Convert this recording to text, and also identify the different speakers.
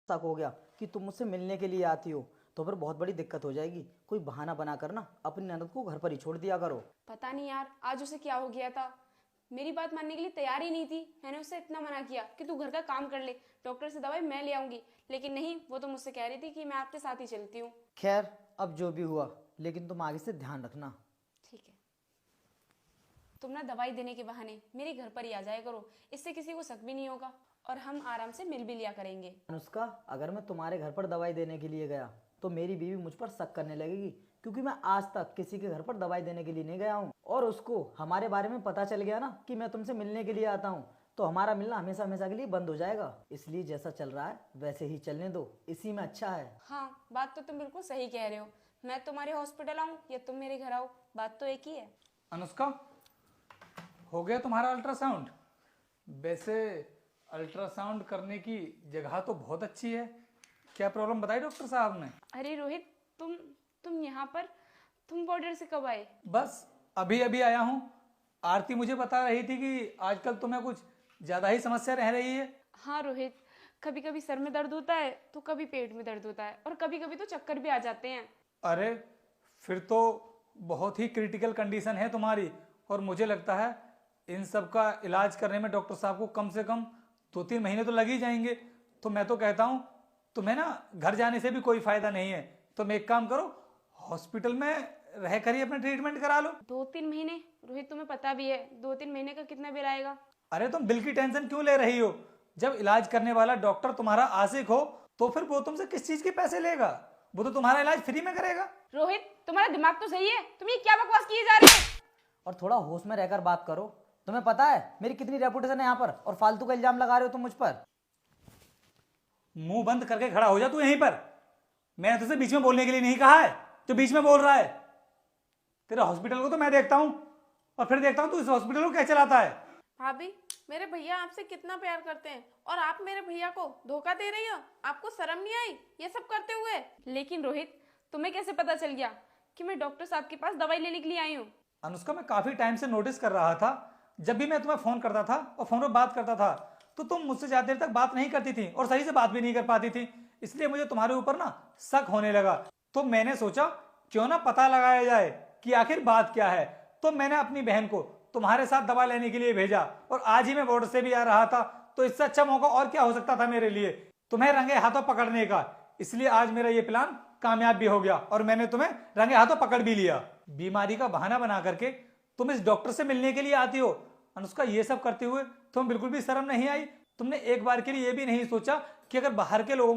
Speaker 1: शक हो गया कि तुम मुझसे मिलने के लिए आती हो तो फिर बहुत बड़ी दिक्कत हो जाएगी। कोई बहाना बनाकर ना अपनी ननद को घर पर ही छोड़ दिया करो।
Speaker 2: पता नहीं यार आज उसे क्या हो गया था, मेरी बात मानने के लिए तैयार ही नहीं थी। मैंने उसे इतना मना किया कि तू घर का काम कर ले, डॉक्टर से दवाई मैं ले आऊंगी, लेकिन नहीं, वो तो मुझसे कह रही थी कि मैं आपके साथ ही चलती हूँ।
Speaker 1: खैर अब जो भी हुआ, लेकिन तुम आगे से ध्यान रखना।
Speaker 2: ठीक है, तुम ना दवाई देने के बहाने मेरे घर पर ही आ जाया करो, इससे किसी को शक भी नहीं होगा और हम आराम से मिल भी लिया करेंगे।
Speaker 1: अनुष्का, अगर मैं तुम्हारे घर पर दवाई देने के लिए गया तो मेरी बीवी मुझ पर शक करने लगेगी, क्योंकि मैं आज तक किसी के घर पर दवाई देने के लिए नहीं गया हूँ। और उसको हमारे बारे में पता चल गया ना कि मैं तुमसे मिलने के लिए आता हूँ, तो हमारा मिलना हमेशा हमेशा के लिए बंद हो जाएगा। इसलिए जैसा चल रहा है वैसे ही चलने दो, इसी में अच्छा है।
Speaker 2: हाँ, बात तो तुम बिल्कुल सही कह रहे हो। मैं तुम्हारे हॉस्पिटल आऊँ या तुम मेरे घर आओ, बात तो एक ही है।
Speaker 3: अनुष्का, हो गया तुम्हारा अल्ट्रासाउंड? वैसे अल्ट्रासाउंड करने की जगह तो बहुत अच्छी है। क्या प्रॉब्लम बताई डॉक्टर साहब ने?
Speaker 2: अरे रोहित, तुम यहाँ पर, तुम बॉर्डर से कब आए?
Speaker 3: बस अभी अभी आया हूँ। आरती मुझे बता रही थी कि आजकल तुम्हें कुछ ज्यादा ही समस्या रह रही है।
Speaker 2: हाँ रोहित, कभी कभी सर में दर्द होता है तो कभी पेट में दर्द होता है और कभी कभी तो चक्कर भी आ जाते हैं।
Speaker 3: अरे फिर तो बहुत ही क्रिटिकल कंडीशन है तुम्हारी, और मुझे लगता है इन सब का इलाज करने में डॉक्टर साहब को कम से कम 2-3 महीने तो लग ही जाएंगे। तो मैं तो कहता हूँ तुम्हें ना घर जाने से भी कोई फायदा नहीं है। तुम एक काम करो, हॉस्पिटल में रह कर ही अपना ट्रीटमेंट करा लो।
Speaker 2: 2-3 महीने? रोहित तुम्हें पता भी है 2-3 महीने का कितना बिल आएगा?
Speaker 3: अरे तुम बिल की टेंशन क्यों ले रही हो? जब इलाज करने वाला डॉक्टर तुम्हारा आशिक हो तो फिर वो तुमसे किस चीज के पैसे लेगा? वो तो तुम्हारा इलाज फ्री में करेगा।
Speaker 2: रोहित, तुम्हारा दिमाग तो सही है, तुम ये क्या बकवास किए जा रहे हो?
Speaker 1: और थोड़ा होश में रहकर बात करो। तुम्हें पता है मेरी कितनी रेपुटेशन है यहाँ पर, और फालतू का इल्जाम लगा रहे हो तुम मुझ पर।
Speaker 3: मुंह बंद करके खड़ा हो जा तू यहीं पर। मैंने तुझसे बीच में बोलने के लिए नहीं कहा है, तो बीच में बोल रहा है। तेरे हॉस्पिटल को तो मैं देखता हूं, और फिर देखता हूं तू इस हॉस्पिटल को क्या चलाता है।
Speaker 4: भाभी, मेरे भैया आपसे कितना प्यार करते हैं और आप मेरे भैया को धोखा दे रही हो। आपको शर्म नहीं आई ये सब करते हुए?
Speaker 2: लेकिन रोहित, तुम्हें कैसे पता चल गया कि मैं डॉक्टर साहब के पास दवाई लेने के लिए आई हूँ?
Speaker 3: अनुष्का, मैं काफी टाइम से नोटिस कर रहा था, जब भी मैं तुम्हें फोन करता था और फोन पर बात करता था तो तुम मुझसे ज्यादा देर तक बात नहीं करती थी और सही से बात भी नहीं कर पाती थी। इसलिए मुझे तुम्हारे ऊपर ना शक होने लगा। तो मैंने सोचा क्यों ना पता लगाया जाए कि आखिर बात क्या है। तो मैंने अपनी बहन को तुम्हारे साथ दवा लेने के लिए भेजा, और आज ही मैं बॉर्डर से भी आ रहा था, तो इससे अच्छा मौका और क्या हो सकता था मेरे लिए तुम्हें रंगे हाथों पकड़ने का। इसलिए आज मेरा ये प्लान कामयाब भी हो गया और मैंने तुम्हें रंगे हाथों पकड़ भी लिया। बीमारी का बहाना बना करके तुम इस डॉक्टर से मिलने के लिए आती हो। अनुष्का, ये सब करते हुए तुम बिल्कुल भी शर्म नहीं आई? तुमने एक बार के लिए ये भी नहीं सोचा कि अगर बाहर के लोगों को